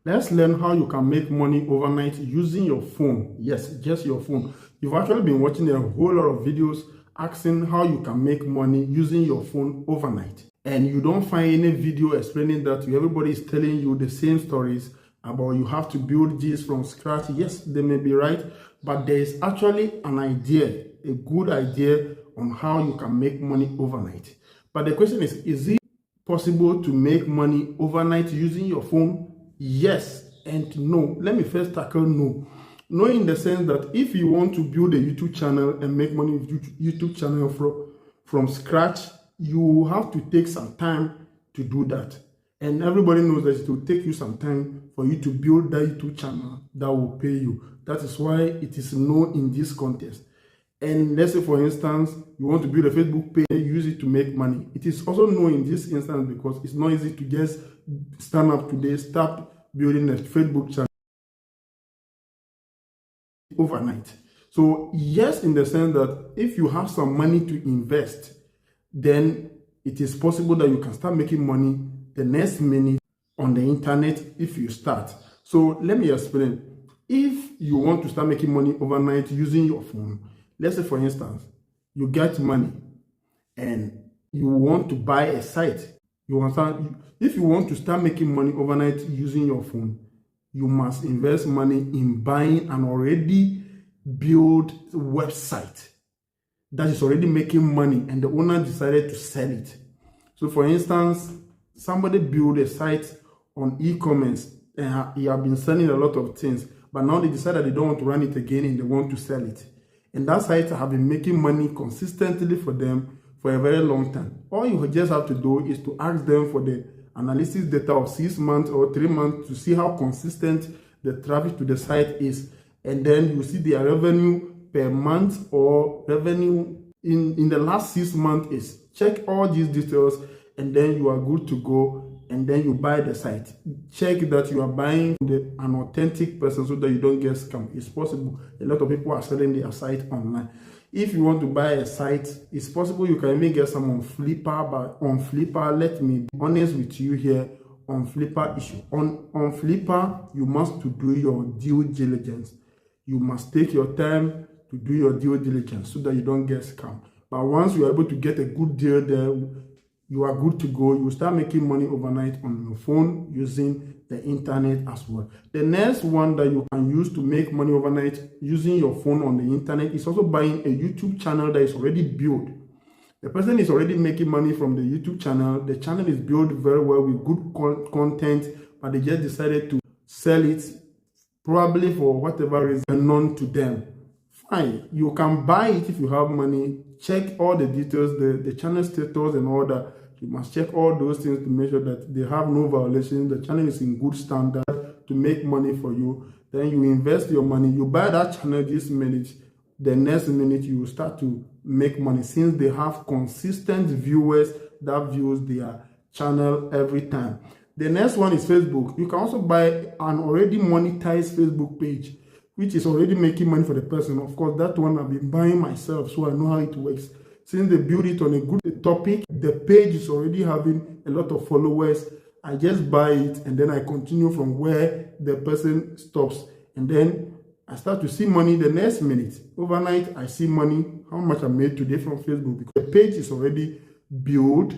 Let's learn how you can make money overnight using your phone. Yes, just your phone. You've actually been watching a whole lot of videos asking how you can make money using your phone overnight. And you don't find any video explaining that to you. Everybody is telling you the same stories about you have to build this from scratch. Yes, they may be right, but there is actually an idea, a good idea on how you can make money overnight. But the question is it possible to make money overnight using your phone? Yes and no. Let me first tackle no. No in the sense that if you want to build a YouTube channel and make money with YouTube channel from scratch, you have to take some time to do that. And everybody knows that it will take you some time for you to build that YouTube channel that will pay you. That is why it is no in this context. And let's say, for instance, you want to build a Facebook page and use it to make money. It is also no in this instance because it's not easy to just stand up today, start building a Facebook channel overnight. So yes, in the sense that if you have some money to invest, then it is possible that you can start making money the next minute on the internet if you start. So let me explain. If you want to start making money overnight using your phone, let's say, for instance, you get money and you want to buy a site. You understand? If you want to start making money overnight using your phone, you must invest money in buying an already built website that is already making money and the owner decided to sell it. So for instance, somebody built a site on e-commerce and he have been selling a lot of things, but now they decide that they don't want to run it again and they want to sell it. And that site have been making money consistently for them for a very long time. All you just have to do is to ask them for the analysis data of 6 months or 3 months to see how consistent the traffic to the site is. And then you see their revenue per month or revenue in the last 6 months is. Check all these details and then you are good to go. And then you buy the site. Check that you are buying an authentic person so that you don't get scammed. It's possible. A lot of people are selling their site online. If you want to buy a site, it's possible you can even get some on Flipper. But on Flipper, let me be honest with you here on Flipper issue. On Flipper, you must do your due diligence. You must take your time to do your due diligence so that you don't get scammed. But once you are able to get a good deal there, you are good to go. You will start making money overnight on your phone using the internet as well. The next one that you can use to make money overnight using your phone on the internet is also buying a YouTube channel that is already built. The person is already making money from the YouTube channel. The channel is built very well with good content, but they just decided to sell it probably for whatever reason unknown to them. Fine, you can buy it if you have money. Check all the details, the channel status and all that. You must check all those things to make sure that they have no violations. The channel is in good standard to make money for you. Then you invest your money. You buy that channel this minute. The next minute you will start to make money since they have consistent viewers that views their channel every time. The next one is Facebook. You can also buy an already monetized Facebook page, which is already making money for the person. Of course, that one I've been buying myself, so I know how it works. Since they build it on a good topic, the page is already having a lot of followers. I just buy it and then I continue from where the person stops. And then I start to see money the next minute. Overnight, I see money, how much I made today from Facebook, because the page is already built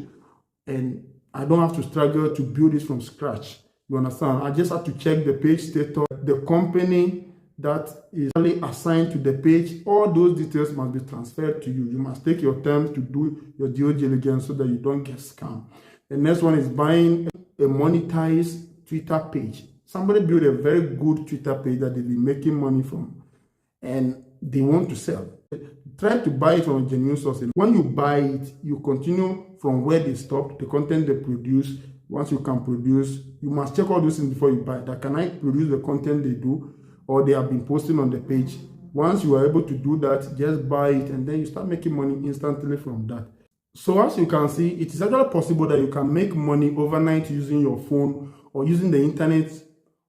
and I don't have to struggle to build it from scratch. You understand? I just have to check the page status, the company that is assigned to the page. All those details must be transferred to you. You must take your time to do your due diligence so that you don't get scammed. The next one is buying a monetized Twitter page. Somebody built a very good Twitter page that they've been making money from and they want to sell. Try to buy it from a genuine source. When you buy it, you continue from where they stopped, the content they produce. Once you can produce, you must check all those things before you buy it. That can I produce the content they do or they have been posting on the page? Once you are able to do that, just buy it and then you start making money instantly from that. So as you can see, it is actually possible that you can make money overnight using your phone or using the internet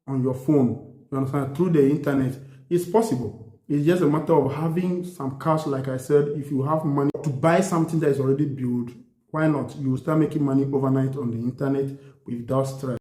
on your phone. You understand? Through the internet. It's possible. It's just a matter of having some cash, like I said. If you have money to buy something that is already built, why not? You will start making money overnight on the internet without stress.